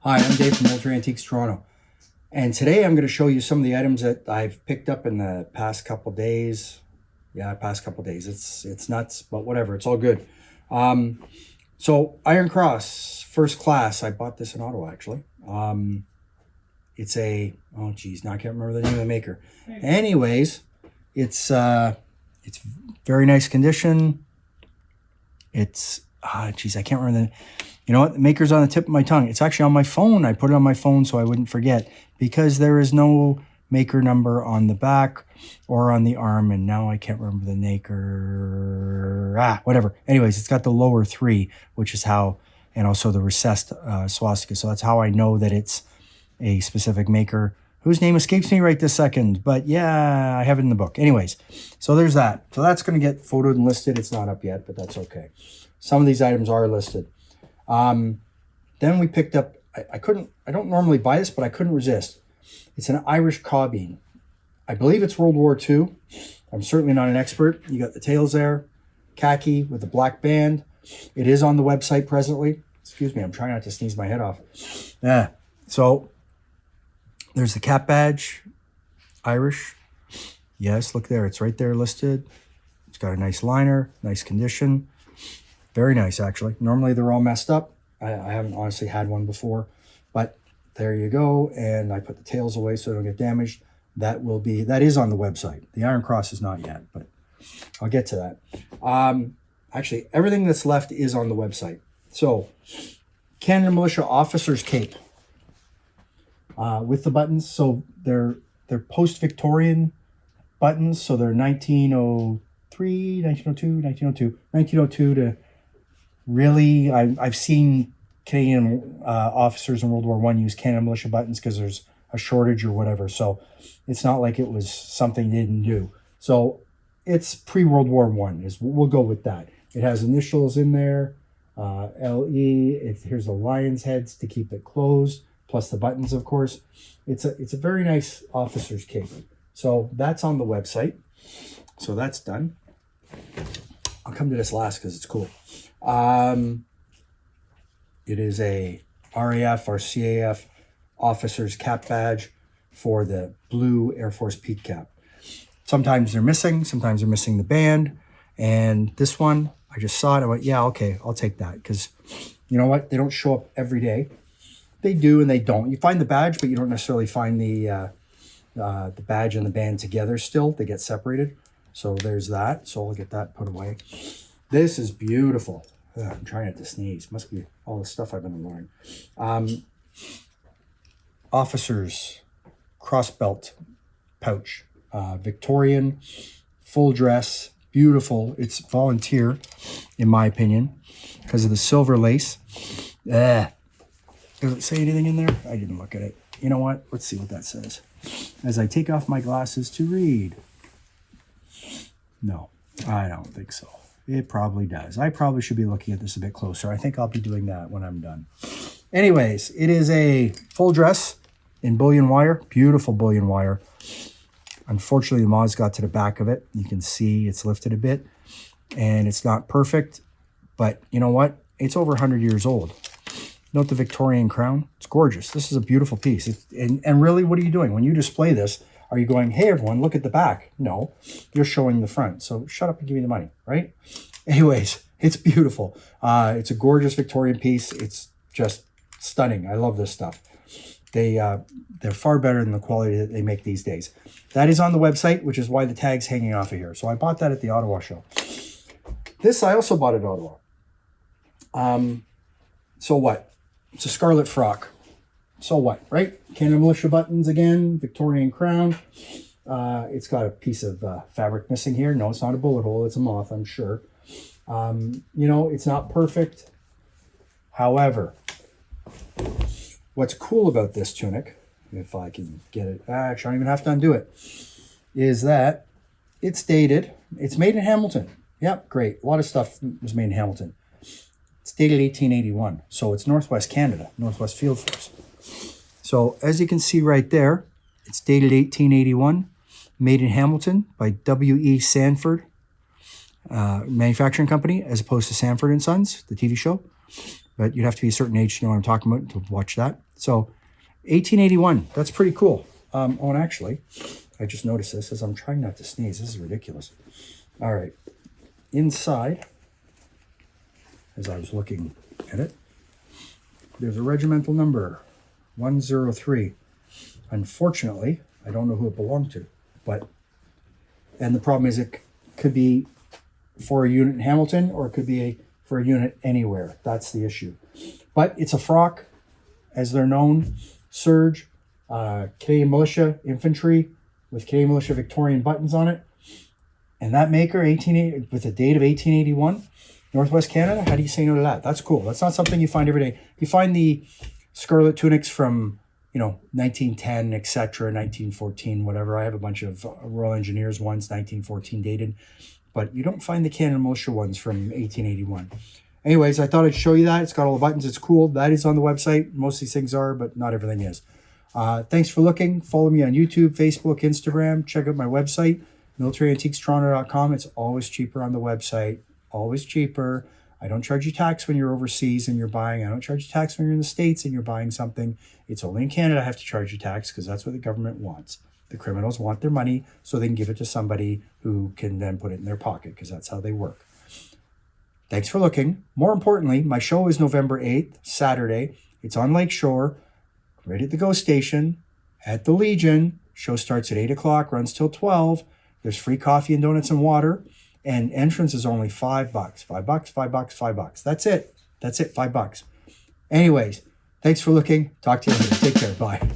Hi, I'm Dave from Military Antiques Toronto, and today I'm going to show you some of the items that I've picked up in the past couple days. Yeah, past couple days. It's nuts, but whatever. It's all good. So Iron Cross, first class. I bought this in Ottawa actually. It's a oh geez, now I can't remember the name of the maker. Anyways, it's very nice condition. It's geez, I can't remember the. You know what? The maker's on the tip of my tongue. It's actually on my phone. I put it on my phone so I wouldn't forget because there is no maker number on the back or on the arm. And now I can't remember the maker. Whatever. Anyways, it's got the lower 3, which is how, and also the recessed swastika. So that's how I know that it's a specific maker whose name escapes me right this second. But yeah, I have it in the book. Anyways, so there's that. So that's going to get photoed and listed. It's not up yet, but that's okay. Some of these items are listed. Then we picked up, I don't normally buy this, but I couldn't resist. It's an Irish carbine. I believe it's World War II. I'm certainly not an expert. You got the tails there, khaki with a black band. It is on the website presently. Excuse me, I'm trying not to sneeze my head off. Yeah, so there's the cap badge, Irish. Yes, look there, it's right there listed. It's got a nice liner, nice condition. Very nice, actually. Normally they're all messed up. I haven't honestly had one before, but there you go. And I put the tails away so they don't get damaged. That is on the website. The Iron Cross is not yet, but I'll get to that. Actually, everything that's left is on the website. So, Canadian Militia Officer's Cape with the buttons. So they're post-Victorian buttons. So they're 1903, 1902 to really, I've seen Canadian officers in World War I use Cannon Militia buttons because there's a shortage or whatever. So it's not like it was something they didn't do. So it's pre-World War I. We'll go with that. It has initials in there, LE. Here's the lion's heads to keep it closed, plus the buttons, of course. It's a very nice officer's cape. So that's on the website. So that's done. I'll come to this last because it's cool. It is a RAF or CAF officer's cap badge for the blue Air Force Peak cap. Sometimes they're missing the band. And this one, I just saw it. I went, yeah, okay, I'll take that. Because you know what? They don't show up every day. They do and they don't. You find the badge, but you don't necessarily find the badge and the band together still. They get separated. So there's that. So I'll get that put away. This is beautiful. I'm trying not to sneeze. Must be all the stuff I've been wearing. Officer's crossbelt pouch. Victorian, full dress, beautiful. It's volunteer, in my opinion, because of the silver lace. Does it say anything in there? I didn't look at it. You know what? Let's see what that says. As I take off my glasses to read. No, I don't think so. It probably does. I probably should be looking at this a bit closer. I think I'll be doing that when I'm done. Anyways, it is a full dress in bullion wire. Beautiful bullion wire. Unfortunately, the moths got to the back of it. You can see it's lifted a bit. And it's not perfect. But you know what? It's over 100 years old. Note the Victorian crown. It's gorgeous. This is a beautiful piece. And really, what are you doing? When you display this, are you going, hey, everyone, look at the back? No, you're showing the front. So shut up and give me the money, right? Anyways, it's beautiful. It's a gorgeous Victorian piece. It's just stunning. I love this stuff. They're far better than the quality that they make these days. That is on the website, which is why the tag's hanging off of here. So I bought that at the Ottawa show. This I also bought at Ottawa. So what? It's a Scarlet Frock. So what, right? Cannon Militia buttons again, Victorian crown. It's got a piece of fabric missing here. No, it's not a bullet hole. It's a moth, I'm sure. You know, it's not perfect. However, what's cool about this tunic, if I can get it, actually I don't even have to undo it, is that it's dated. It's made in Hamilton. Yep, great. A lot of stuff was made in Hamilton. It's dated 1881. So it's Northwest Canada, Northwest Field Force. So as you can see right there, it's dated 1881, made in Hamilton by W.E. Sanford. Manufacturing Company as opposed to Sanford and Sons, the TV show. But you'd have to be a certain age to know what I'm talking about to watch that. So 1881, that's pretty cool. Oh, and actually, I just noticed this as I'm trying not to sneeze. This is ridiculous. All right. Inside, as I was looking at it, there's a regimental number, 103. Unfortunately, I don't know who it belonged to, and the problem is it could be for a unit in Hamilton or it could be for a unit anywhere. That's the issue. But it's a frock, as they're known, Surge, Canadian Militia Infantry with Canadian Militia Victorian buttons on it. And that maker, with a date of 1881, Northwest Canada, how do you say no to that? That's cool. That's not something you find every day. You find the scarlet tunics from, 1910, etc., 1914, whatever. I have a bunch of Royal Engineers ones, 1914 dated. But you don't find the Cannon Militia ones from 1881. Anyways, I thought I'd show you that. It's got all the buttons. It's cool. That is on the website. Most of these things are, but not everything is. Thanks for looking. Follow me on YouTube, Facebook, Instagram. Check out my website, militaryantiquestoronto.com. It's always cheaper on the website. Always cheaper. I don't charge you tax when you're overseas and you're buying. I don't charge you tax when you're in the States and you're buying something. It's only in Canada I have to charge you tax because that's what the government wants. The criminals want their money so they can give it to somebody who can then put it in their pocket because that's how they work. Thanks for looking. More importantly, my show is November 8th, Saturday. It's on Lake Shore, right at the GO station, at the Legion. Show starts at 8 o'clock, runs till 12. There's free coffee and donuts and water. And entrance is only $5. $5. That's it. $5. Anyways, thanks for looking. Talk to you later. Take care. Bye.